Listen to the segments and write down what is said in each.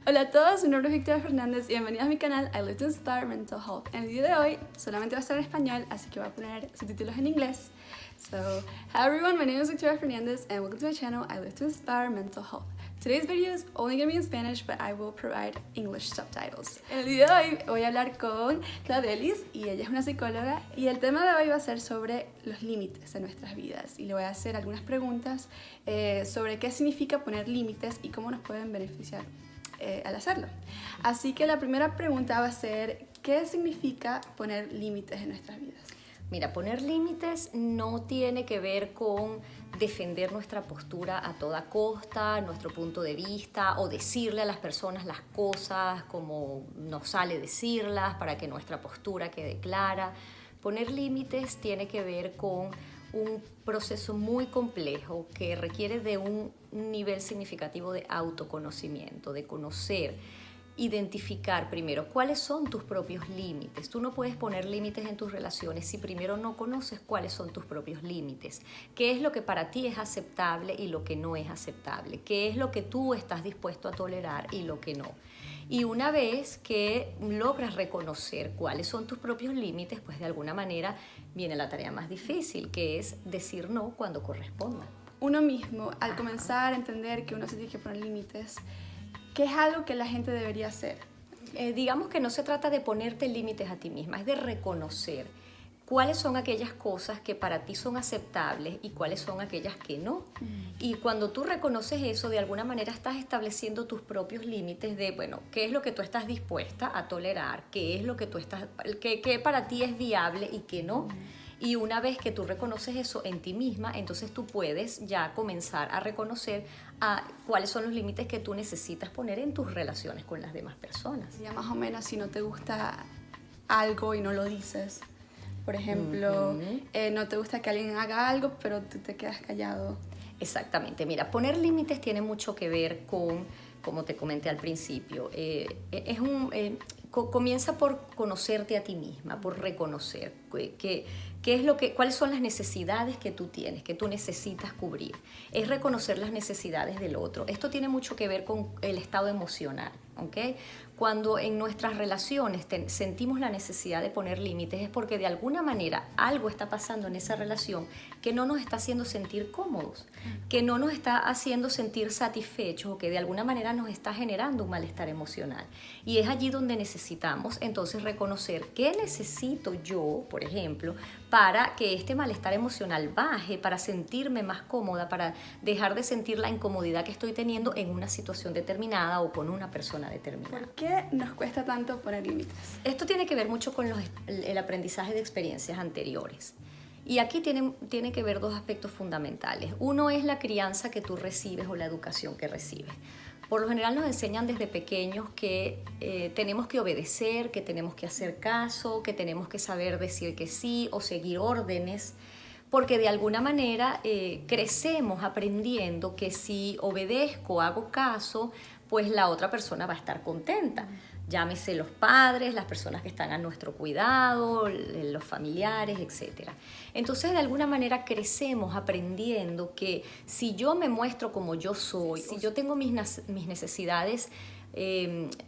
Hola a todos, mi nombre es Victoria Fernández y bienvenidos a mi canal I Live to Inspire Mental Health. En el video de hoy solamente va a estar en español, así que voy a poner subtítulos en inglés. So, hi everyone, my name is Victoria Fernandez and welcome to my channel I Live to Inspire Mental Health. Today's video is only going to be in Spanish, but I will provide English subtitles. En el video de hoy voy a hablar con Claudelis y ella es una psicóloga y el tema de hoy va a ser sobre los límites en nuestras vidas y le voy a hacer algunas preguntas sobre qué significa poner límites y cómo nos pueden beneficiar al hacerlo. Así que la primera pregunta va a ser, ¿qué significa poner límites en nuestras vidas? Mira, poner límites no tiene que ver con defender nuestra postura a toda costa, nuestro punto de vista, o decirle a las personas las cosas como nos sale decirlas para que nuestra postura quede clara. Poner límites tiene que ver con un proceso muy complejo que requiere de un nivel significativo de autoconocimiento, de conocer, identificar primero cuáles son tus propios límites. Tú no puedes poner límites en tus relaciones si primero no conoces cuáles son tus propios límites, qué es lo que para ti es aceptable y lo que no es aceptable, qué es lo que tú estás dispuesto a tolerar y lo que no. Y una vez que logras reconocer cuáles son tus propios límites, pues de alguna manera viene la tarea más difícil, que es decir no cuando corresponda. Uno mismo, al comenzar a entender que uno se tiene que poner límites, ¿qué es algo que la gente debería hacer? Digamos que no se trata de ponerte límites a ti misma, es de reconocer cuáles son aquellas cosas que para ti son aceptables y cuáles son aquellas que no. Y cuando tú reconoces eso, de alguna manera estás estableciendo tus propios límites de, bueno, qué es lo que tú estás dispuesta a tolerar, qué es lo que tú estás, qué para ti es viable y qué no. Y una vez que tú reconoces eso en ti misma, entonces tú puedes ya comenzar a reconocer cuáles son los límites que tú necesitas poner en tus relaciones con las demás personas. Ya más o menos si no te gusta algo y no lo dices. Por ejemplo, no te gusta que alguien haga algo, pero tú te quedas callado. Exactamente. Mira, poner límites tiene mucho que ver con, como te comenté al principio, comienza por conocerte a ti misma, por reconocer cuáles son las necesidades que tú tienes, que tú necesitas cubrir. Es reconocer las necesidades del otro. Esto tiene mucho que ver con el estado emocional, ¿ok? Cuando en nuestras relaciones sentimos la necesidad de poner límites es porque de alguna manera algo está pasando en esa relación que no nos está haciendo sentir cómodos, que no nos está haciendo sentir satisfechos o que de alguna manera nos está generando un malestar emocional. Y es allí donde necesitamos entonces reconocer qué necesito yo, por ejemplo, para que este malestar emocional baje, para sentirme más cómoda, para dejar de sentir la incomodidad que estoy teniendo en una situación determinada o con una persona determinada. ¿Por qué nos cuesta tanto poner límites? Esto tiene que ver mucho con el aprendizaje de experiencias anteriores. Y aquí tiene que ver dos aspectos fundamentales. Uno es la crianza que tú recibes o la educación que recibes. Por lo general nos enseñan desde pequeños que tenemos que obedecer, que tenemos que hacer caso, que tenemos que saber decir que sí o seguir órdenes, porque de alguna manera crecemos aprendiendo que si obedezco, hago caso, pues la otra persona va a estar contenta. Llámese los padres, las personas que están a nuestro cuidado, los familiares, etc. Entonces, de alguna manera crecemos aprendiendo que si yo me muestro como yo soy, si yo tengo mis necesidades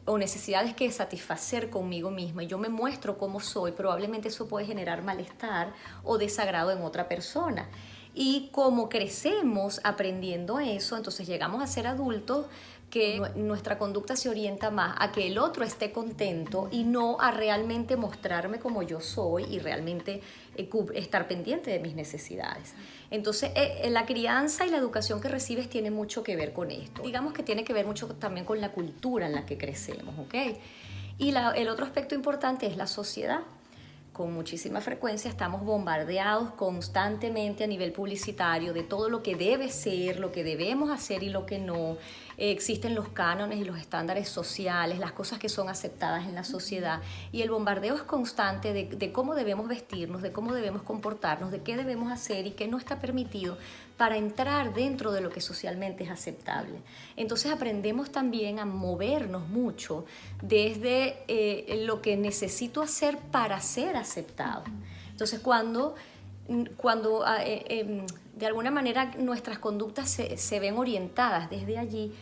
o necesidades que satisfacer conmigo misma y yo me muestro como soy, probablemente eso puede generar malestar o desagrado en otra persona. Y como crecemos aprendiendo eso, entonces llegamos a ser adultos que nuestra conducta se orienta más a que el otro esté contento y no a realmente mostrarme como yo soy y realmente estar pendiente de mis necesidades. Entonces, la crianza y la educación que recibes tiene mucho que ver con esto. Digamos que tiene que ver mucho también con la cultura en la que crecemos, ¿ok? Y el otro aspecto importante es la sociedad. Con muchísima frecuencia estamos bombardeados constantemente a nivel publicitario de todo lo que debe ser, lo que debemos hacer y lo que no. Existen los cánones y los estándares sociales, las cosas que son aceptadas en la sociedad y el bombardeo es constante de cómo debemos vestirnos, de cómo debemos comportarnos, de qué debemos hacer y qué no está permitido para entrar dentro de lo que socialmente es aceptable. Entonces aprendemos también a movernos mucho desde lo que necesito hacer para ser aceptado. Entonces cuando de alguna manera nuestras conductas se ven orientadas desde allí,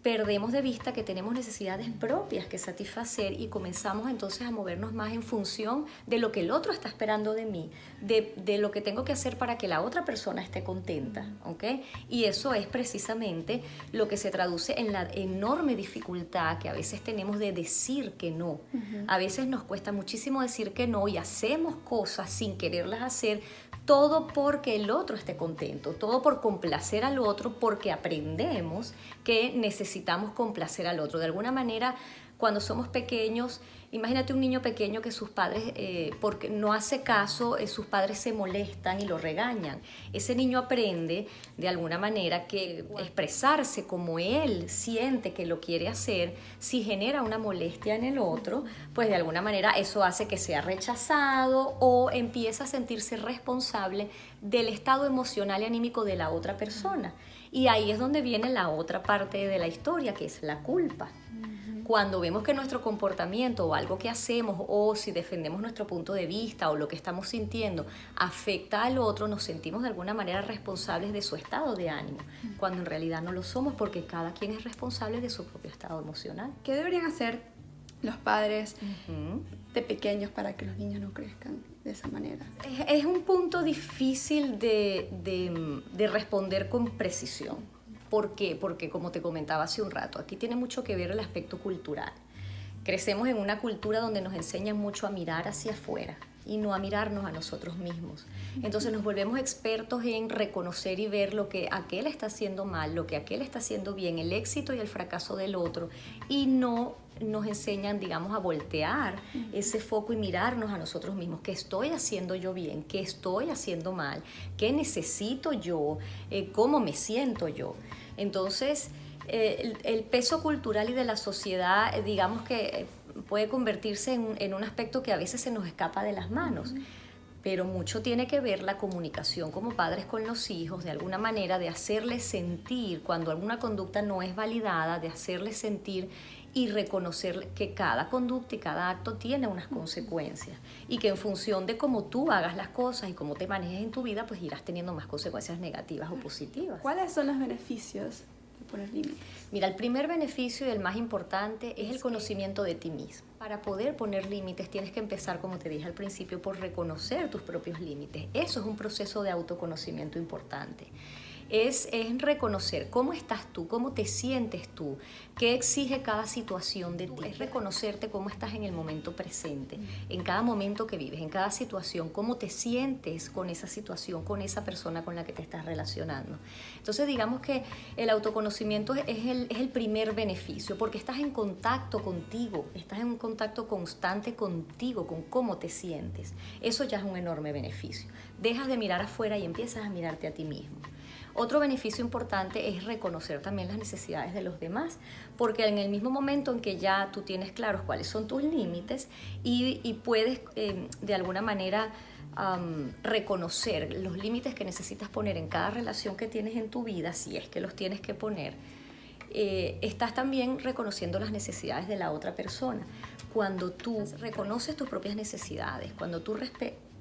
perdemos de vista que tenemos necesidades propias que satisfacer y comenzamos entonces a movernos más en función de lo que el otro está esperando de mí, de lo que tengo que hacer para que la otra persona esté contenta, ¿ok? Y eso es precisamente lo que se traduce en la enorme dificultad que a veces tenemos de decir que no. A veces nos cuesta muchísimo decir que no y hacemos cosas sin quererlas hacer, todo porque el otro esté contento, todo por complacer al otro, porque aprendemos que necesitamos complacer al otro. De alguna manera, cuando somos pequeños, imagínate un niño pequeño que sus padres, porque no hace caso, sus padres se molestan y lo regañan. Ese niño aprende de alguna manera que expresarse como él siente que lo quiere hacer, si genera una molestia en el otro, pues de alguna manera eso hace que sea rechazado o empieza a sentirse responsable del estado emocional y anímico de la otra persona. Y ahí es donde viene la otra parte de la historia, que es la culpa. Cuando vemos que nuestro comportamiento o algo que hacemos o si defendemos nuestro punto de vista o lo que estamos sintiendo afecta al otro, nos sentimos de alguna manera responsables de su estado de ánimo, cuando en realidad no lo somos porque cada quien es responsable de su propio estado emocional. ¿Qué deberían hacer los padres de pequeños para que los niños no crezcan de esa manera? Es un punto difícil de responder con precisión. ¿Por qué? Porque como te comentaba hace un rato, aquí tiene mucho que ver el aspecto cultural. Crecemos en una cultura donde nos enseñan mucho a mirar hacia afuera y no a mirarnos a nosotros mismos. Entonces nos volvemos expertos en reconocer y ver lo que aquel está haciendo mal, lo que aquel está haciendo bien, el éxito y el fracaso del otro, y no nos enseñan, digamos, a voltear ese foco y mirarnos a nosotros mismos. ¿Qué estoy haciendo yo bien? ¿Qué estoy haciendo mal? ¿Qué necesito yo? ¿Cómo me siento yo? Entonces, el peso cultural y de la sociedad, digamos que puede convertirse en un aspecto que a veces se nos escapa de las manos. Pero mucho tiene que ver la comunicación como padres con los hijos, de alguna manera de hacerles sentir, cuando alguna conducta no es validada, de hacerles sentir y reconocer que cada conducta y cada acto tiene unas consecuencias y que en función de cómo tú hagas las cosas y cómo te manejes en tu vida, pues irás teniendo más consecuencias negativas o positivas. ¿Cuáles son los beneficios de poner límites? Mira, el primer beneficio y el más importante es el conocimiento de ti mismo. Para poder poner límites tienes que empezar, como te dije al principio, por reconocer tus propios límites. Eso es un proceso de autoconocimiento importante. Es reconocer cómo estás tú, cómo te sientes tú, qué exige cada situación de ti. Es reconocerte cómo estás en el momento presente, en cada momento que vives, en cada situación, cómo te sientes con esa situación, con esa persona con la que te estás relacionando. Entonces digamos que el autoconocimiento es el primer beneficio, porque estás en contacto contigo, estás en un contacto constante contigo, con cómo te sientes. Eso ya es un enorme beneficio. Dejas de mirar afuera y empiezas a mirarte a ti mismo. Otro beneficio importante es reconocer también las necesidades de los demás, porque en el mismo momento en que ya tú tienes claros cuáles son tus límites y puedes de alguna manera reconocer los límites que necesitas poner en cada relación que tienes en tu vida, si es que los tienes que poner, estás también reconociendo las necesidades de la otra persona. Cuando tú reconoces tus propias necesidades, cuando tú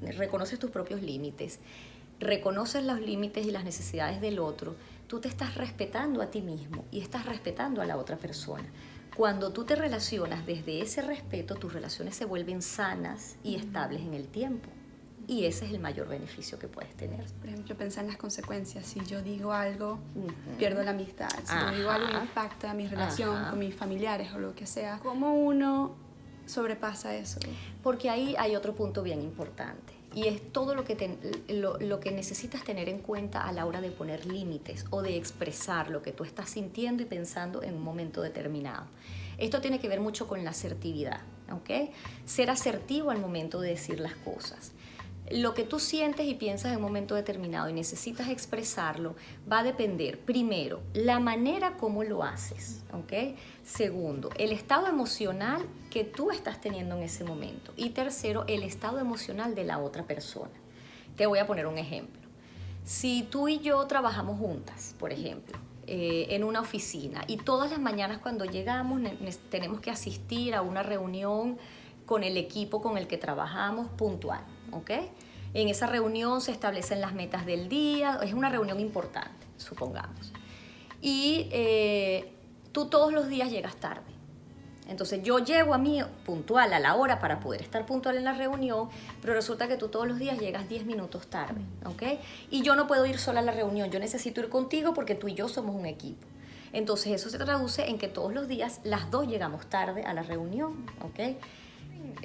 reconoces tus propios límites, reconoces los límites y las necesidades del otro, tú te estás respetando a ti mismo y estás respetando a la otra persona. Cuando tú te relacionas desde ese respeto, tus relaciones se vuelven sanas y estables en el tiempo. Y ese es el mayor beneficio que puedes tener. Por ejemplo, pensar en las consecuencias. Si yo digo algo, pierdo la amistad. Si yo digo algo, impacta mi relación con mis familiares o lo que sea. ¿Cómo uno sobrepasa eso? Porque ahí hay otro punto bien importante. Y es todo lo que necesitas tener en cuenta a la hora de poner límites o de expresar lo que tú estás sintiendo y pensando en un momento determinado. Esto tiene que ver mucho con la asertividad, ¿ok? Ser asertivo al momento de decir las cosas. Lo que tú sientes y piensas en un momento determinado y necesitas expresarlo va a depender, primero, la manera como lo haces, ¿ok? Segundo, el estado emocional que tú estás teniendo en ese momento. Y tercero, el estado emocional de la otra persona. Te voy a poner un ejemplo. Si tú y yo trabajamos juntas, por ejemplo, en una oficina y todas las mañanas cuando llegamos tenemos que asistir a una reunión con el equipo con el que trabajamos puntual, ¿ok? En esa reunión se establecen las metas del día, es una reunión importante, supongamos. Y tú todos los días llegas tarde. Entonces yo llego a mí puntual a la hora para poder estar puntual en la reunión, pero resulta que tú todos los días llegas 10 minutos tarde, ¿ok? Y yo no puedo ir sola a la reunión, yo necesito ir contigo porque tú y yo somos un equipo. Entonces eso se traduce en que todos los días las dos llegamos tarde a la reunión, ¿ok?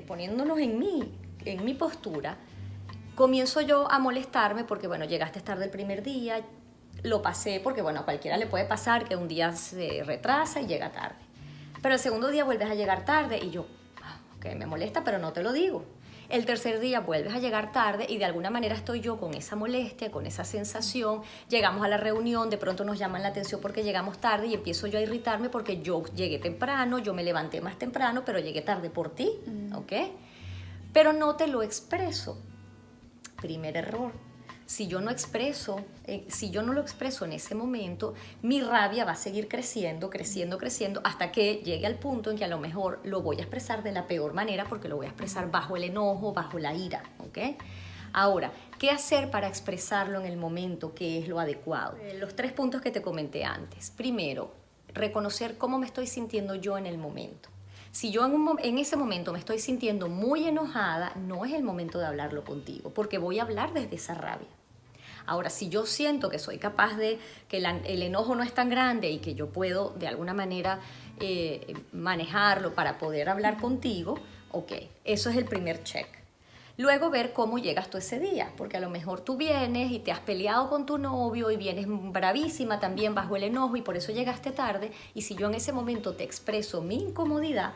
Poniéndonos en mi postura, comienzo yo a molestarme porque, bueno, llegaste tarde el primer día, lo pasé porque, bueno, a cualquiera le puede pasar que un día se retrasa y llega tarde. Pero el segundo día vuelves a llegar tarde y yo, ok, me molesta, pero no te lo digo. El tercer día vuelves a llegar tarde y de alguna manera estoy yo con esa molestia, con esa sensación. Llegamos a la reunión, de pronto nos llaman la atención porque llegamos tarde y empiezo yo a irritarme porque yo llegué temprano, yo me levanté más temprano, pero llegué tarde por ti, ¿ok? Pero no te lo expreso. Primer error. Si yo no lo expreso en ese momento, mi rabia va a seguir creciendo hasta que llegue al punto en que a lo mejor lo voy a expresar de la peor manera porque lo voy a expresar bajo el enojo, bajo la ira, ¿ok? Ahora, ¿qué hacer para expresarlo en el momento? ¿Qué es lo adecuado? Los 3 puntos que te comenté antes. Primero, reconocer cómo me estoy sintiendo yo en el momento. Si yo en ese momento me estoy sintiendo muy enojada, no es el momento de hablarlo contigo, porque voy a hablar desde esa rabia. Ahora, si yo siento que soy capaz de que el enojo no es tan grande y que yo puedo de alguna manera manejarlo para poder hablar contigo, ok, eso es el primer check. Luego ver cómo llegas tú ese día, porque a lo mejor tú vienes y te has peleado con tu novio y vienes bravísima también bajo el enojo y por eso llegaste tarde, y si yo en ese momento te expreso mi incomodidad,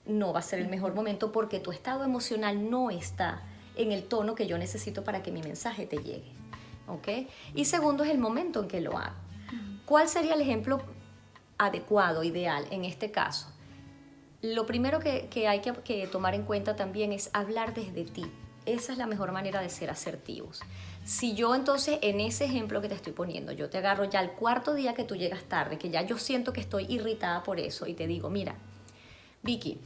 no va a ser el mejor momento porque tu estado emocional no está en el tono que yo necesito para que mi mensaje te llegue, ¿ok? Y segundo es el momento en que lo hago. ¿Cuál sería el ejemplo adecuado, ideal en este caso? Lo primero que hay que tomar en cuenta también es hablar desde ti. Esa es la mejor manera de ser asertivos. Si yo entonces, en ese ejemplo que te estoy poniendo, yo te agarro ya el 4.º día que tú llegas tarde, que ya yo siento que estoy irritada por eso y te digo, mira, Vicky,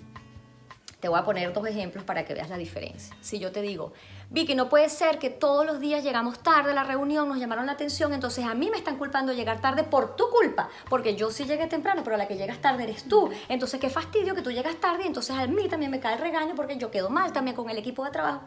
te voy a poner 2 ejemplos para que veas la diferencia. Si yo te digo, Vicky, no puede ser que todos los días llegamos tarde a la reunión, nos llamaron la atención, entonces a mí me están culpando de llegar tarde por tu culpa, porque yo sí llegué temprano, pero la que llegas tarde eres tú. Entonces qué fastidio que tú llegas tarde y entonces a mí también me cae el regaño porque yo quedo mal también con el equipo de trabajo.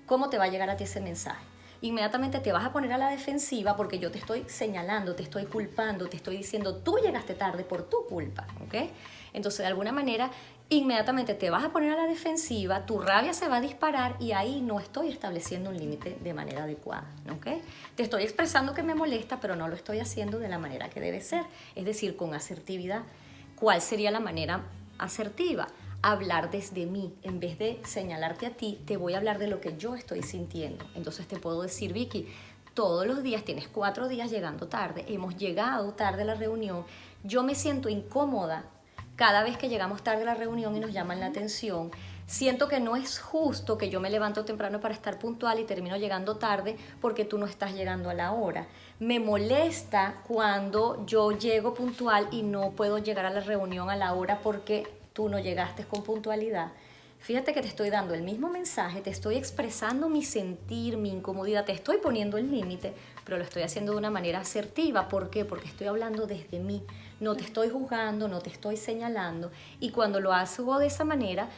¿Cómo te va a llegar a ti ese mensaje? Inmediatamente te vas a poner a la defensiva porque yo te estoy señalando, te estoy culpando, te estoy diciendo, tú llegaste tarde por tu culpa, ¿ok? Entonces, de alguna manera, inmediatamente te vas a poner a la defensiva, tu rabia se va a disparar y ahí no estoy estableciendo un límite de manera adecuada, ¿ok? Te estoy expresando que me molesta, pero no lo estoy haciendo de la manera que debe ser, es decir, con asertividad. ¿Cuál sería la manera asertiva? Hablar desde mí, en vez de señalarte a ti, te voy a hablar de lo que yo estoy sintiendo. Entonces te puedo decir, Vicky, todos los días, tienes 4 días llegando tarde, hemos llegado tarde a la reunión, yo me siento incómoda cada vez que llegamos tarde a la reunión y nos llaman la atención. Siento que no es justo que yo me levanto temprano para estar puntual y termino llegando tarde porque tú no estás llegando a la hora. Me molesta cuando yo llego puntual y no puedo llegar a la reunión a la hora porque tú no llegaste con puntualidad. Fíjate que te estoy dando el mismo mensaje, te estoy expresando mi sentir, mi incomodidad, te estoy poniendo el límite, pero lo estoy haciendo de una manera asertiva. ¿Por qué? Porque estoy hablando desde mí, no te estoy juzgando, no te estoy señalando, y cuando lo hago de esa manera,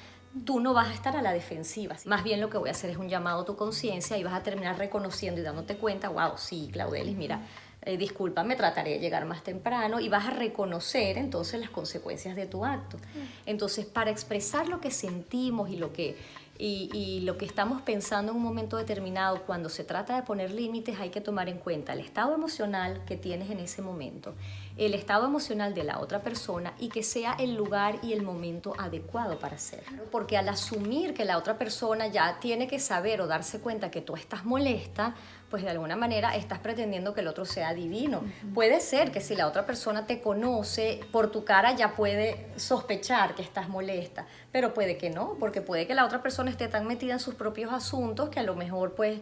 tú no vas a estar a la defensiva. Más bien lo que voy a hacer es un llamado a tu conciencia y vas a terminar reconociendo y dándote cuenta, wow, sí, Claudelis, mira, discúlpame, trataré de llegar más temprano, y vas a reconocer entonces las consecuencias de tu acto. Entonces, para expresar lo que sentimos y lo que estamos pensando en un momento determinado, cuando se trata de poner límites, hay que tomar en cuenta el estado emocional que tienes en ese momento, el estado emocional de la otra persona, y que sea el lugar y el momento adecuado para hacerlo. Porque al asumir que la otra persona ya tiene que saber o darse cuenta que tú estás molesta, pues de alguna manera estás pretendiendo que el otro sea divino. Puede ser que si la otra persona te conoce, por tu cara ya puede sospechar que estás molesta, pero puede que no, porque puede que la otra persona esté tan metida en sus propios asuntos que a lo mejor pues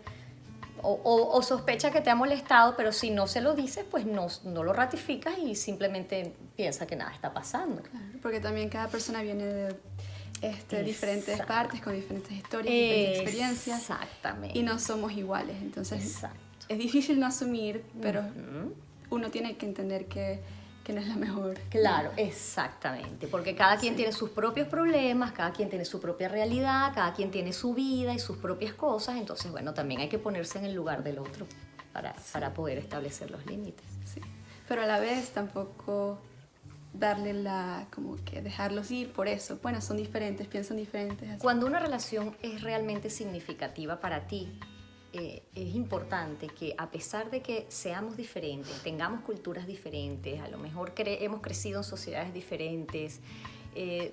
o sospecha que te ha molestado, pero si no se lo dices, pues no lo ratificas y simplemente piensa que nada está pasando. Claro, porque también cada persona viene de diferentes partes, con diferentes historias, diferentes experiencias. Exactamente. Y no somos iguales. Entonces, exacto, es difícil no asumir, pero uno tiene que entender que que no es la mejor. Claro, exactamente, porque cada quien tiene sus propios problemas, cada quien tiene su propia realidad, cada quien tiene su vida y sus propias cosas, entonces, bueno, también hay que ponerse en el lugar del otro para poder establecer los límites. Sí, pero a la vez tampoco darle como que dejarlos ir por eso. Bueno, son diferentes, piensan diferentes. Así. Cuando una relación es realmente significativa para ti, es importante que a pesar de que seamos diferentes, tengamos culturas diferentes, a lo mejor hemos crecido en sociedades diferentes,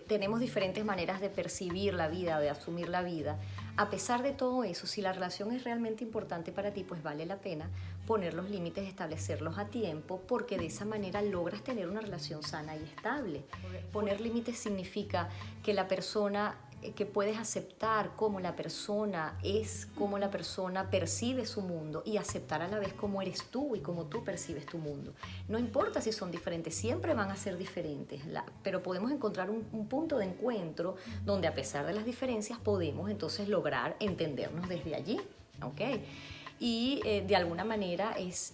tenemos diferentes maneras de percibir la vida, de asumir la vida, a pesar de todo eso, si la relación es realmente importante para ti, pues vale la pena poner los límites, establecerlos a tiempo, porque de esa manera logras tener una relación sana y estable. Poner límites significa que la persona, que puedes aceptar cómo la persona es, cómo la persona percibe su mundo y aceptar a la vez cómo eres tú y cómo tú percibes tu mundo. No importa si son diferentes, siempre van a ser diferentes, pero podemos encontrar un punto de encuentro donde a pesar de las diferencias podemos entonces lograr entendernos desde allí, ¿ok? Y de alguna manera es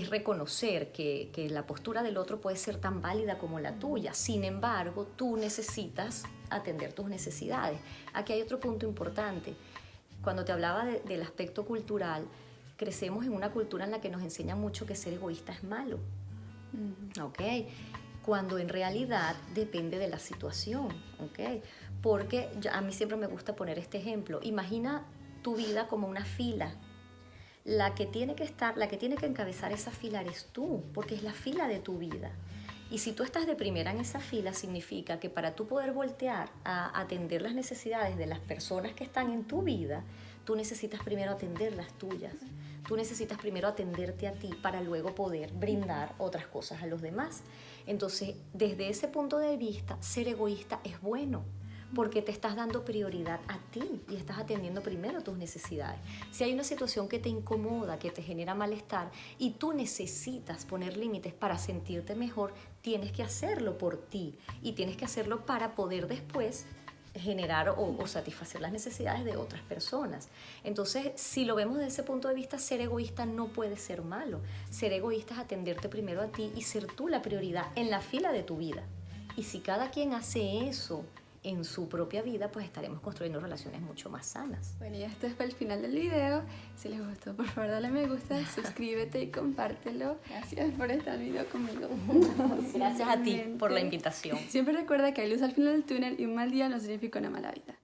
reconocer que la postura del otro puede ser tan válida como la tuya. Sin embargo, tú necesitas atender tus necesidades. Aquí hay otro punto importante. Cuando te hablaba del aspecto cultural, crecemos en una cultura en la que nos enseña mucho que ser egoísta es malo. ¿Ok? Cuando en realidad depende de la situación. ¿Ok? Porque a mí siempre me gusta poner este ejemplo. Imagina tu vida como una fila. La que tiene que encabezar esa fila eres tú, porque es la fila de tu vida. Y si tú estás de primera en esa fila, significa que para tú poder voltear a atender las necesidades de las personas que están en tu vida, tú necesitas primero atender las tuyas. Tú necesitas primero atenderte a ti para luego poder brindar otras cosas a los demás. Entonces, desde ese punto de vista, ser egoísta es bueno, porque te estás dando prioridad a ti y estás atendiendo primero tus necesidades. Si hay una situación que te incomoda, que te genera malestar y tú necesitas poner límites para sentirte mejor, tienes que hacerlo por ti y tienes que hacerlo para poder después generar o satisfacer las necesidades de otras personas. Entonces, si lo vemos desde ese punto de vista, ser egoísta no puede ser malo. Ser egoísta es atenderte primero a ti y ser tú la prioridad en la fila de tu vida. Y si cada quien hace eso en su propia vida, pues estaremos construyendo relaciones mucho más sanas. Bueno, y este fue el final del video. Si les gustó, por favor, dale me gusta, suscríbete y compártelo. Gracias por estar el video conmigo. Gracias a ti por la invitación. Siempre recuerda que hay luz al final del túnel y un mal día no significa una mala vida.